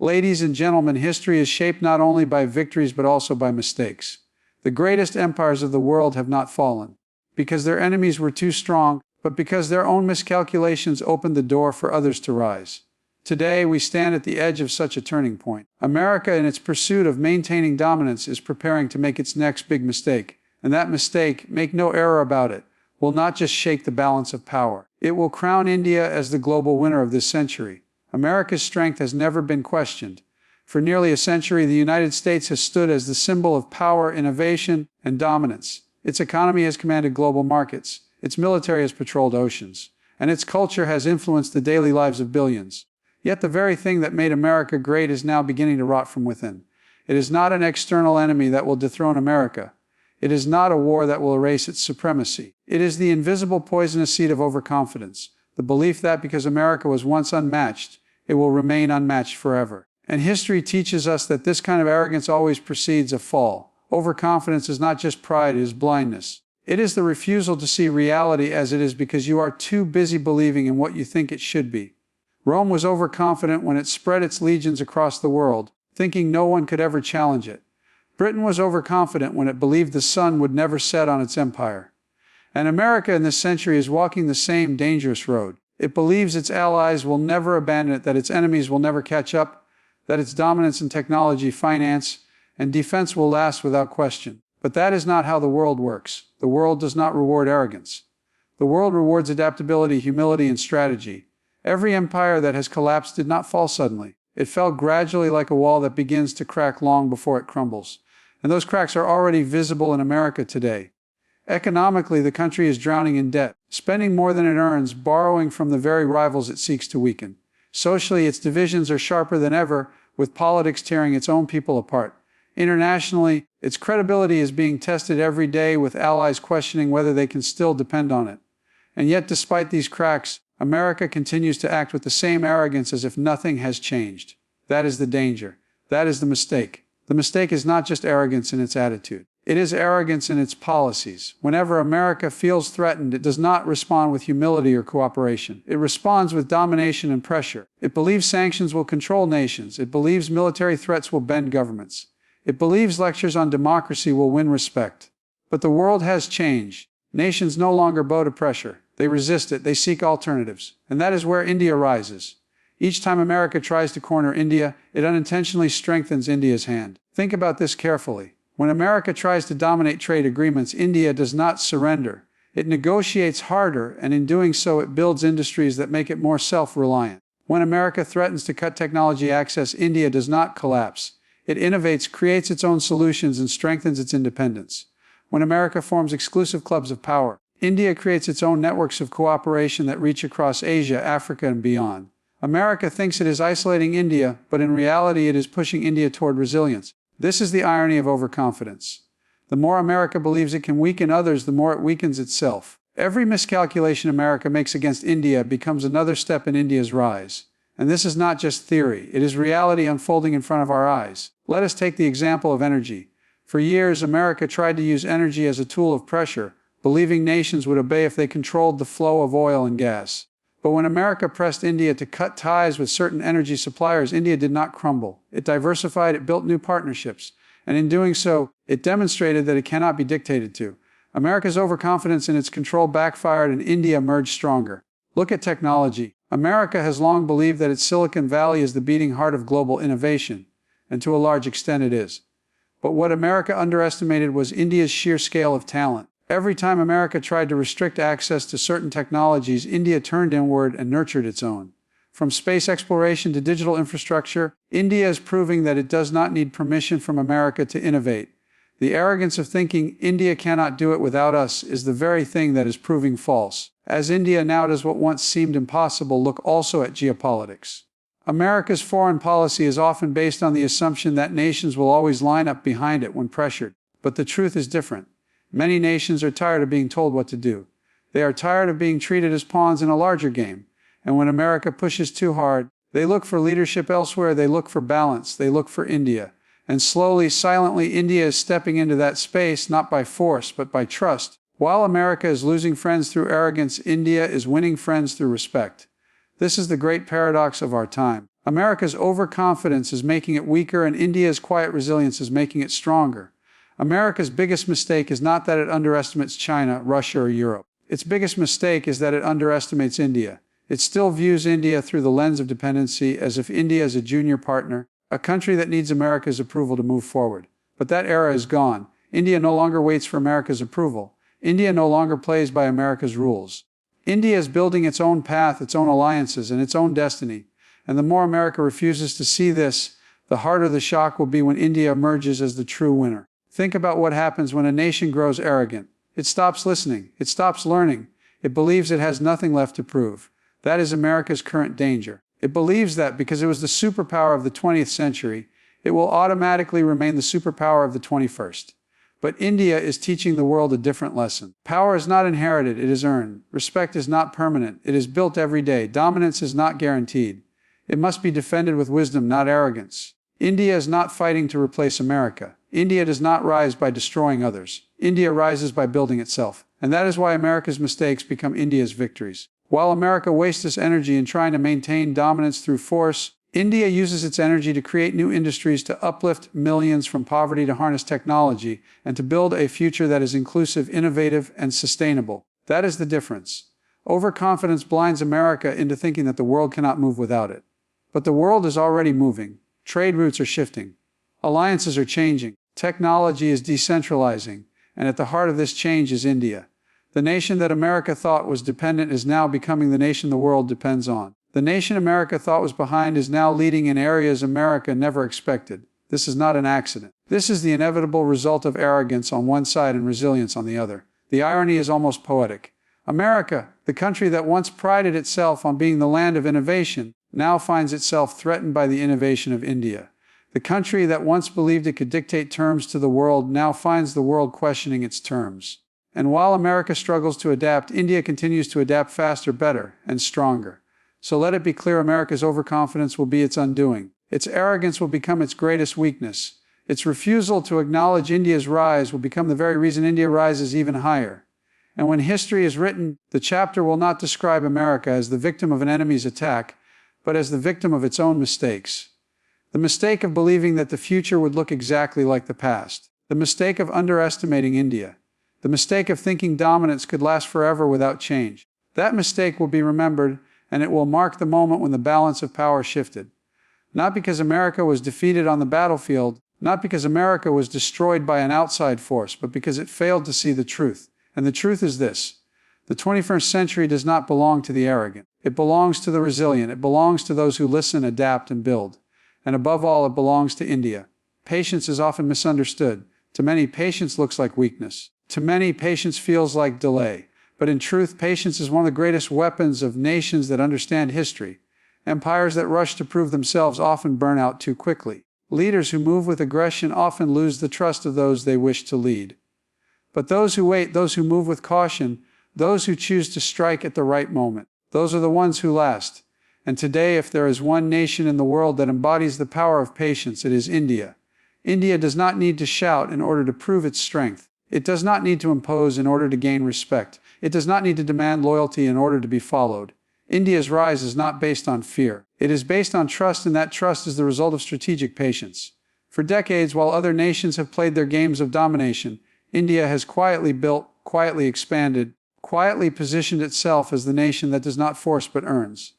Ladies and gentlemen, history is shaped not only by victories but also by mistakes. The greatest empires of the world have not fallen because their enemies were too strong, but because their own miscalculations opened the door for others to rise. Today, we stand at the edge of such a turning point. America, in its pursuit of maintaining dominance, is preparing to make its next big mistake. And that mistake, make no error about it, will not just shake the balance of power. It will crown India as the global winner of this century. America's strength has never been questioned. For nearly a century, the United States has stood as the symbol of power, innovation, and dominance. Its economy has commanded global markets. Its military has patrolled oceans. And its culture has influenced the daily lives of billions. Yet the very thing that made America great is now beginning to rot from within. It is not an external enemy that will dethrone America. It is not a war that will erase its supremacy. It is the invisible poisonous seed of overconfidence, the belief that because America was once unmatched, it will remain unmatched forever. And history teaches us that this kind of arrogance always precedes a fall. Overconfidence is not just pride, it is blindness. It is the refusal to see reality as it is because you are too busy believing in what you think it should be. Rome was overconfident when it spread its legions across the world, thinking no one could ever challenge it. Britain was overconfident when it believed the sun would never set on its empire. And America in this century is walking the same dangerous road. It believes its allies will never abandon it, that its enemies will never catch up, that its dominance in technology, finance, and defense will last without question. But that is not how the world works. The world does not reward arrogance. The world rewards adaptability, humility, and strategy. Every empire that has collapsed did not fall suddenly. It fell gradually like a wall that begins to crack long before it crumbles. And those cracks are already visible in America today. Economically, the country is drowning in debt, spending more than it earns, borrowing from the very rivals it seeks to weaken. Socially, its divisions are sharper than ever, with politics tearing its own people apart. Internationally, its credibility is being tested every day, with allies questioning whether they can still depend on it. And yet, despite these cracks, America continues to act with the same arrogance as if nothing has changed. That is the danger. That is the mistake. The mistake is not just arrogance in its attitude. It is arrogance in its policies. Whenever America feels threatened, it does not respond with humility or cooperation. It responds with domination and pressure. It believes sanctions will control nations. It believes military threats will bend governments. It believes lectures on democracy will win respect. But the world has changed. Nations no longer bow to pressure. They resist it. They seek alternatives. And that is where India rises. Each time America tries to corner India, it unintentionally strengthens India's hand. Think about this carefully. When America tries to dominate trade agreements, India does not surrender. It negotiates harder, and in doing so, it builds industries that make it more self-reliant. When America threatens to cut technology access, India does not collapse. It innovates, creates its own solutions, and strengthens its independence. When America forms exclusive clubs of power, India creates its own networks of cooperation that reach across Asia, Africa, and beyond. America thinks it is isolating India, but in reality it is pushing India toward resilience. This is the irony of overconfidence. The more America believes it can weaken others, the more it weakens itself. Every miscalculation America makes against India becomes another step in India's rise. And this is not just theory, it is reality unfolding in front of our eyes. Let us take the example of energy. For years, America tried to use energy as a tool of pressure, believing nations would obey if they controlled the flow of oil and gas. But when America pressed India to cut ties with certain energy suppliers, India did not crumble. It diversified, it built new partnerships. And in doing so, it demonstrated that it cannot be dictated to. America's overconfidence in its control backfired and India emerged stronger. Look at technology. America has long believed that its Silicon Valley is the beating heart of global innovation. And to a large extent it is. But what America underestimated was India's sheer scale of talent. Every time America tried to restrict access to certain technologies, India turned inward and nurtured its own. From space exploration to digital infrastructure, India is proving that it does not need permission from America to innovate. The arrogance of thinking India cannot do it without us is the very thing that is proving false. As India now does what once seemed impossible, look also at geopolitics. America's foreign policy is often based on the assumption that nations will always line up behind it when pressured. But the truth is different. Many nations are tired of being told what to do. They are tired of being treated as pawns in a larger game. And when America pushes too hard, they look for leadership elsewhere, they look for balance, they look for India. And slowly, silently, India is stepping into that space, not by force, but by trust. While America is losing friends through arrogance, India is winning friends through respect. This is the great paradox of our time. America's overconfidence is making it weaker, and India's quiet resilience is making it stronger. America's biggest mistake is not that it underestimates China, Russia, or Europe. Its biggest mistake is that it underestimates India. It still views India through the lens of dependency, as if India is a junior partner, a country that needs America's approval to move forward. But that era is gone. India no longer waits for America's approval. India no longer plays by America's rules. India is building its own path, its own alliances, and its own destiny. And the more America refuses to see this, the harder the shock will be when India emerges as the true winner. Think about what happens when a nation grows arrogant. It stops listening. It stops learning. It believes it has nothing left to prove. That is America's current danger. It believes that because it was the superpower of the 20th century, it will automatically remain the superpower of the 21st. But India is teaching the world a different lesson. Power is not inherited, it is earned. Respect is not permanent, it is built every day. Dominance is not guaranteed. It must be defended with wisdom, not arrogance. India is not fighting to replace America. India does not rise by destroying others. India rises by building itself. And that is why America's mistakes become India's victories. While America wastes its energy in trying to maintain dominance through force, India uses its energy to create new industries, to uplift millions from poverty, to harness technology, and to build a future that is inclusive, innovative, and sustainable. That is the difference. Overconfidence blinds America into thinking that the world cannot move without it. But the world is already moving. Trade routes are shifting. Alliances are changing. Technology is decentralizing. And at the heart of this change is India. The nation that America thought was dependent is now becoming the nation the world depends on. The nation America thought was behind is now leading in areas America never expected. This is not an accident. This is the inevitable result of arrogance on one side and resilience on the other. The irony is almost poetic. America, the country that once prided itself on being the land of innovation, now finds itself threatened by the innovation of India. The country that once believed it could dictate terms to the world now finds the world questioning its terms. And while America struggles to adapt, India continues to adapt faster, better, and stronger. So let it be clear, America's overconfidence will be its undoing. Its arrogance will become its greatest weakness. Its refusal to acknowledge India's rise will become the very reason India rises even higher. And when history is written, the chapter will not describe America as the victim of an enemy's attack, but as the victim of its own mistakes. The mistake of believing that the future would look exactly like the past. The mistake of underestimating India. The mistake of thinking dominance could last forever without change. That mistake will be remembered, and it will mark the moment when the balance of power shifted. Not because America was defeated on the battlefield, not because America was destroyed by an outside force, but because it failed to see the truth. And the truth is this: the 21st century does not belong to the arrogant. It belongs to the resilient. It belongs to those who listen, adapt, and build. And above all, it belongs to India. Patience is often misunderstood. To many, patience looks like weakness. To many, patience feels like delay. But in truth, patience is one of the greatest weapons of nations that understand history. Empires that rush to prove themselves often burn out too quickly. Leaders who move with aggression often lose the trust of those they wish to lead. But those who wait, those who move with caution, those who choose to strike at the right moment, those are the ones who last. And today, if there is one nation in the world that embodies the power of patience, it is India. India does not need to shout in order to prove its strength. It does not need to impose in order to gain respect. It does not need to demand loyalty in order to be followed. India's rise is not based on fear. It is based on trust, and that trust is the result of strategic patience. For decades, while other nations have played their games of domination, India has quietly built, quietly expanded, quietly positioned itself as the nation that does not force but earns.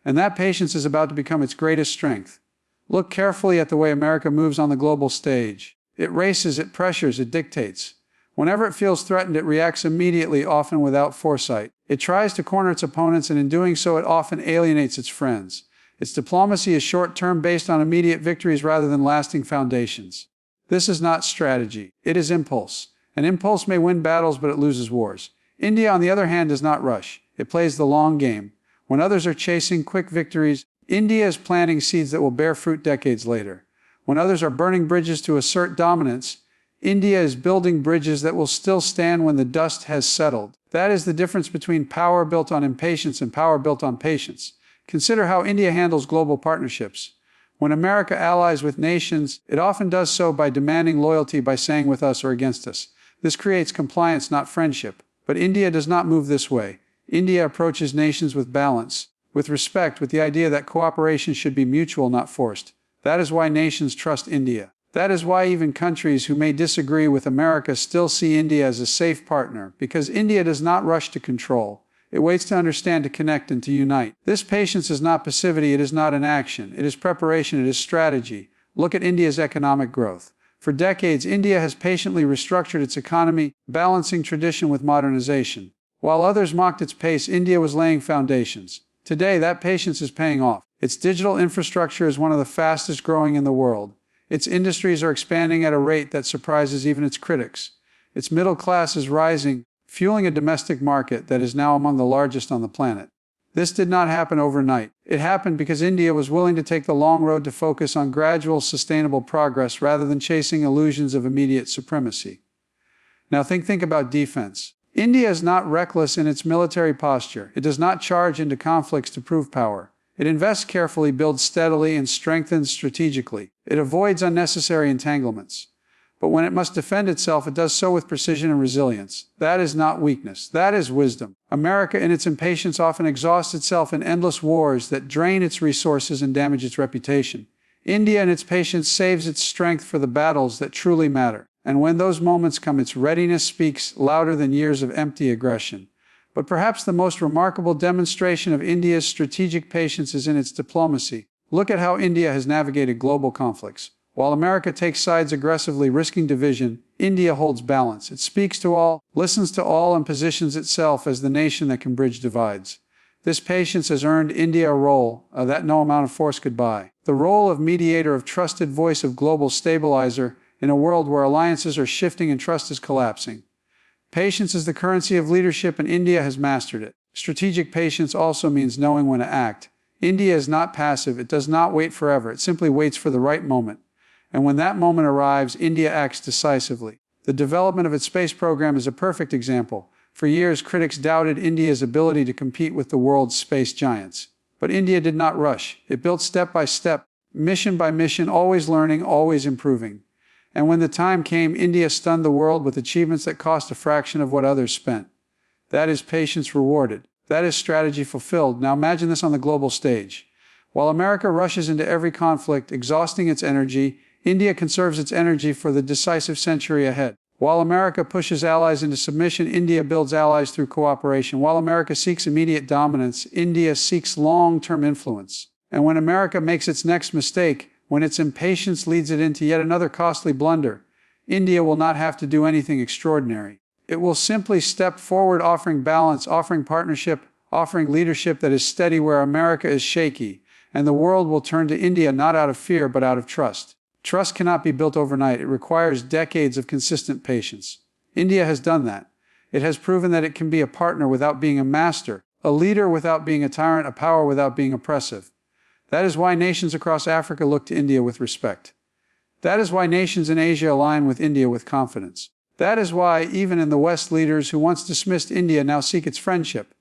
And that patience is about to become its greatest strength. Look carefully at the way America moves on the global stage. It races, it pressures, it dictates. Whenever it feels threatened, it reacts immediately, often without foresight. It tries to corner its opponents, and in doing so, it often alienates its friends. Its diplomacy is short-term, based on immediate victories rather than lasting foundations. This is not strategy. It is impulse. An impulse may win battles, but it loses wars. India, on the other hand, does not rush. It plays the long game. When others are chasing quick victories, India is planting seeds that will bear fruit decades later. When others are burning bridges to assert dominance, India is building bridges that will still stand when the dust has settled. That is the difference between power built on impatience and power built on patience. Consider how India handles global partnerships. When America allies with nations, it often does so by demanding loyalty, by saying with us or against us. This creates compliance, not friendship. But India does not move this way. India approaches nations with balance, with respect, with the idea that cooperation should be mutual, not forced. That is why nations trust India. That is why even countries who may disagree with America still see India as a safe partner, because India does not rush to control. It waits to understand, to connect, and to unite. This patience is not passivity, it is not inaction. It is preparation, it is strategy. Look at India's economic growth. For decades, India has patiently restructured its economy, balancing tradition with modernization. While others mocked its pace, India was laying foundations. Today, that patience is paying off. Its digital infrastructure is one of the fastest growing in the world. Its industries are expanding at a rate that surprises even its critics. Its middle class is rising, fueling a domestic market that is now among the largest on the planet. This did not happen overnight. It happened because India was willing to take the long road, to focus on gradual, sustainable progress rather than chasing illusions of immediate supremacy. Now think about defense. India is not reckless in its military posture. It does not charge into conflicts to prove power. It invests carefully, builds steadily, and strengthens strategically. It avoids unnecessary entanglements. But when it must defend itself, it does so with precision and resilience. That is not weakness. That is wisdom. America, in its impatience, often exhausts itself in endless wars that drain its resources and damage its reputation. India, in its patience, saves its strength for the battles that truly matter. And when those moments come, its readiness speaks louder than years of empty aggression. But perhaps the most remarkable demonstration of India's strategic patience is in its diplomacy. Look at how India has navigated global conflicts. While America takes sides aggressively, risking division, India holds balance. It speaks to all, listens to all, and positions itself as the nation that can bridge divides. This patience has earned India a role that no amount of force could buy. The role of mediator, of trusted voice, of global stabilizer in a world where alliances are shifting and trust is collapsing. Patience is the currency of leadership, and India has mastered it. Strategic patience also means knowing when to act. India is not passive. It does not wait forever. It simply waits for the right moment. And when that moment arrives, India acts decisively. The development of its space program is a perfect example. For years, critics doubted India's ability to compete with the world's space giants. But India did not rush. It built step by step, mission by mission, always learning, always improving. And when the time came, India stunned the world with achievements that cost a fraction of what others spent. That is patience rewarded. That is strategy fulfilled. Now imagine this on the global stage. While America rushes into every conflict, exhausting its energy, India conserves its energy for the decisive century ahead. While America pushes allies into submission, India builds allies through cooperation. While America seeks immediate dominance, India seeks long-term influence. And when America makes its next mistake, when its impatience leads it into yet another costly blunder, India will not have to do anything extraordinary. It will simply step forward, offering balance, offering partnership, offering leadership that is steady where America is shaky, and the world will turn to India not out of fear but out of trust. Trust cannot be built overnight. It requires decades of consistent patience. India has done that. It has proven that it can be a partner without being a master, a leader without being a tyrant, a power without being oppressive. That is why nations across Africa look to India with respect. That is why nations in Asia align with India with confidence. That is why, even in the West, leaders who once dismissed India now seek its friendship.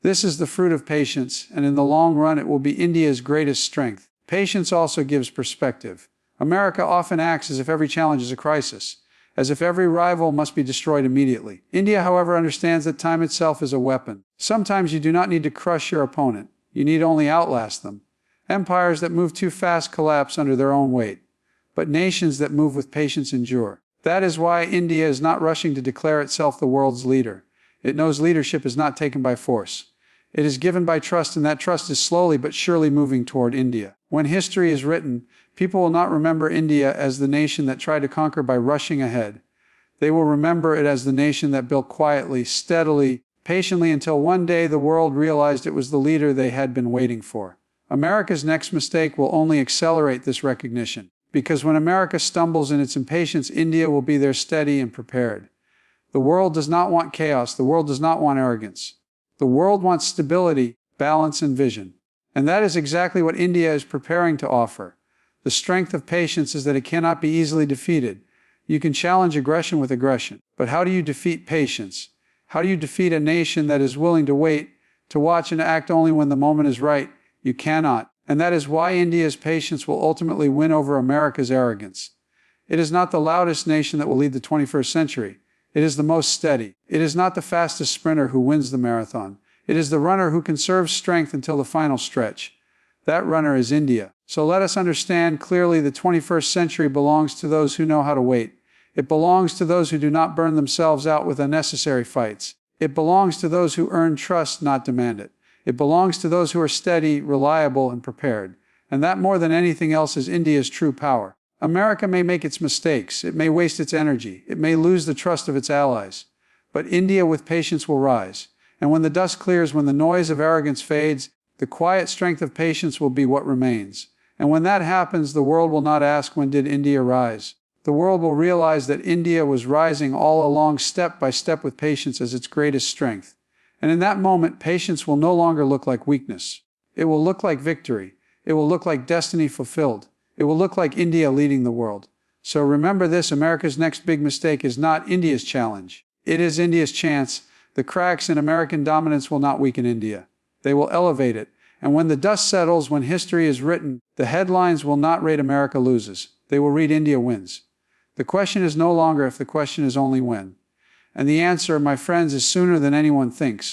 This is the fruit of patience, and in the long run it will be India's greatest strength. Patience also gives perspective. America often acts as if every challenge is a crisis, as if every rival must be destroyed immediately. India, however, understands that time itself is a weapon. Sometimes you do not need to crush your opponent. You need only outlast them. Empires that move too fast collapse under their own weight, but nations that move with patience endure. That is why India is not rushing to declare itself the world's leader. It knows leadership is not taken by force. It is given by trust, and that trust is slowly but surely moving toward India. When history is written, people will not remember India as the nation that tried to conquer by rushing ahead. They will remember it as the nation that built quietly, steadily, patiently, until one day the world realized it was the leader they had been waiting for. America's next mistake will only accelerate this recognition, because when America stumbles in its impatience, India will be there steady and prepared. The world does not want chaos. The world does not want arrogance. The world wants stability, balance, and vision. And that is exactly what India is preparing to offer. The strength of patience is that it cannot be easily defeated. You can challenge aggression with aggression. But how do you defeat patience? How do you defeat a nation that is willing to wait, to watch and act only when the moment is right? You cannot. And that is why India's patience will ultimately win over America's arrogance. It is not the loudest nation that will lead the 21st century. It is the most steady. It is not the fastest sprinter who wins the marathon. It is the runner who conserves strength until the final stretch. That runner is India. So let us understand clearly the 21st century belongs to those who know how to wait. It belongs to those who do not burn themselves out with unnecessary fights. It belongs to those who earn trust, not demand it. It belongs to those who are steady, reliable, and prepared. And that more than anything else is India's true power. America may make its mistakes. It may waste its energy. It may lose the trust of its allies. But India with patience will rise. And when the dust clears, when the noise of arrogance fades, the quiet strength of patience will be what remains. And when that happens, the world will not ask, when did India rise? The world will realize that India was rising all along, step by step, with patience as its greatest strength. And in that moment, patience will no longer look like weakness. It will look like victory. It will look like destiny fulfilled. It will look like India leading the world. So remember this: America's next big mistake is not India's challenge. It is India's chance. The cracks in American dominance will not weaken India. They will elevate it. And when the dust settles, when history is written, the headlines will not read America loses. They will read India wins. The question is no longer if, the question is only when. And the answer, my friends, is sooner than anyone thinks.